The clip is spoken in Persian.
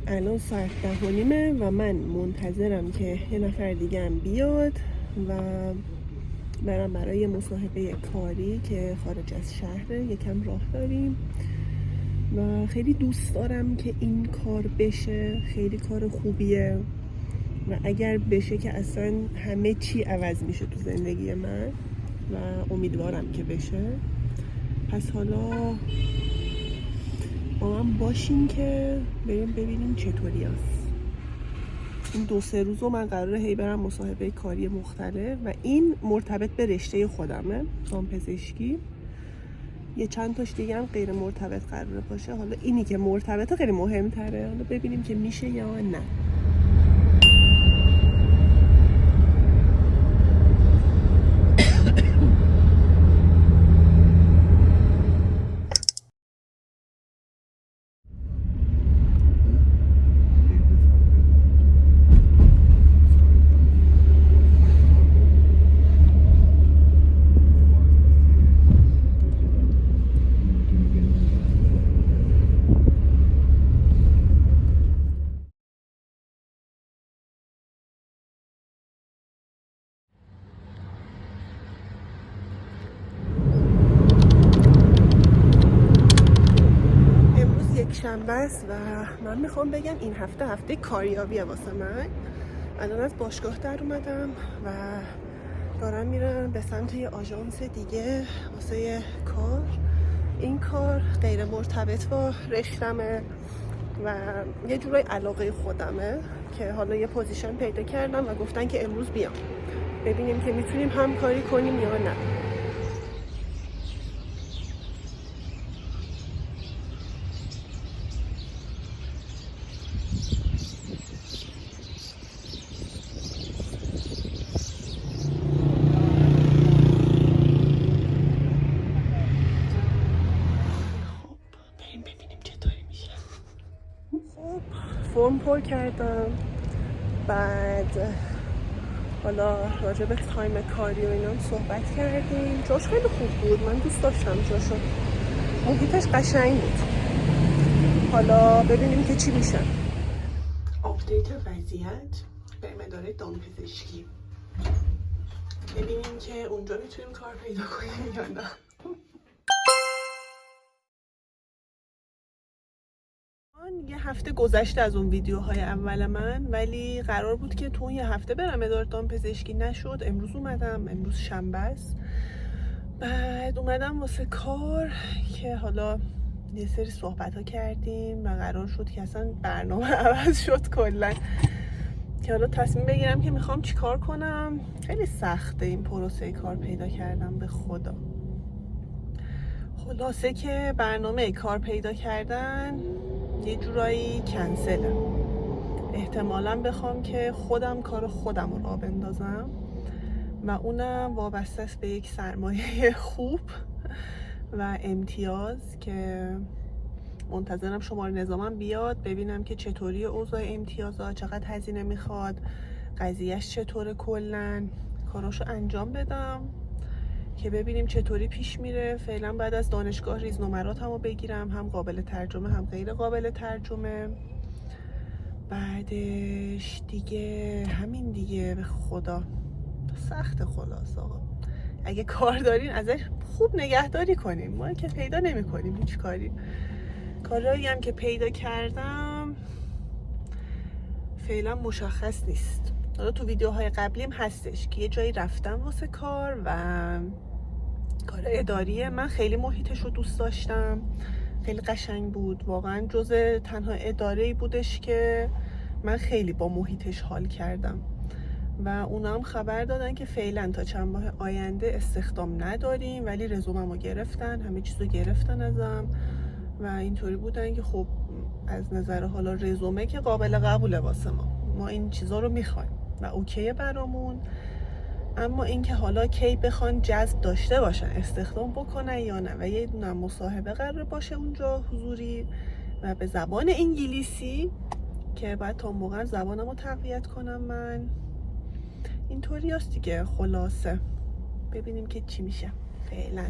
الان ساعت 10:30 و من منتظرم که یه نفر دیگه هم بیاد و برم برای مصاحبه کاری که خارج از شهره. یکم راه داریم و خیلی دوست دارم که این کار بشه. خیلی کار خوبیه و اگر بشه که اصلا همه چی عوض میشه تو زندگی من و امیدوارم که بشه. پس حالا با من باشین که بریم ببینیم چطوری هست. این 2-3 روز رو من قراره هی برم مصاحبه کاری مختلف و این مرتبط به رشته خودمه، دامپزشکی. یه چند تاش دیگه هم غیر مرتبط قراره باشه. حالا اینی که مرتبطه خیلی مهمتره. حالا ببینیم که میشه یا نه. شنبه است و من میخوام بگم این هفته کاریابیه واسه من. الان از باشگاه در اومدم و دارم میرم به سمت یه آژانس دیگه واسه کار. این کار غیر مرتبط با رشتمه و یه جورای علاقه خودمه که حالا یه پوزیشن پیدا کردم و گفتن که امروز بیام ببینیم که میتونیم همکاری کنیم یا نه. فرم پر کردم. بعد حالا راجع به تایم کاری و اینا صحبت کردیم. جاش خیلی خوب بود، من دوست داشتم جاشو، محیطش قشنگ بود. حالا ببینیم که چی میشه. آپدیت وضعیت بریم اداره دامپزشکی، ببینیم که اونجا میتونیم کار پیدا کنیم یا نه. یه هفته گذشته از اون ویدیوهای اول من، ولی قرار بود که تو یه هفته برم اداره دامپزشکی، نشد. امروز اومدم، امروز شنبه است. بعد اومدم واسه کار که حالا یه سری صحبت ها کردیم و قرار شد که اصلا برنامه عوض شد کلا، که حالا تصمیم بگیرم که میخوام چی کار کنم. خیلی سخته این پروسه کار پیدا کردم به خدا. خلاصه که برنامه کار پیدا کردن یه جورایی کنسله. احتمالاً بخوام که خودم کار خودم رو راه بندازم و اونم وابسته است به یک سرمایه خوب و امتیاز که منتظرم شماره نظامم بیاد ببینم که چطوری اوضاع امتیازات، چقدر هزینه میخواد، قضیهش چطوره، کلن کاراشو انجام بدم که ببینیم چطوری پیش میره. فعلا بعد از دانشگاه ریزنمراتمو بگیرم، هم قابل ترجمه هم غیر قابل ترجمه. بعدش دیگه همین دیگه. به خدا سخت. خلاص آقا اگه کار دارین ازش خوب نگهداری کنیم. ما که پیدا نمی کنیم هیچ کاری. کارهایی هم که پیدا کردم فعلا مشخص نیست. حالا تو ویدیوهای قبلیم هستش که یه جایی رفتم واسه کار و کار اداریه. من خیلی محیطش رو دوست داشتم، خیلی قشنگ بود. واقعا جز تنها اداره‌ای بودش که من خیلی با محیطش حال کردم و اونا هم خبر دادن که فعلا تا چند ماه آینده استخدام نداریم، ولی رزوممو گرفتن، همه چیزو گرفتن ازم و اینطوری بودن که خب از نظر حالا رزومه که قابل قبوله واسه ما این چیزا رو میخوایم و اوکیه برامون. اما اینکه حالا کی بخوان جذب داشته باشن، استخدام بکنن یا نه، و یه دونه مصاحبه قرار باشه اونجا حضوری و به زبان انگلیسی که بعد تا موقع زبانمو تقویت کنم. من اینطوری هست دیگه. خلاصه ببینیم که چی میشه. فعلا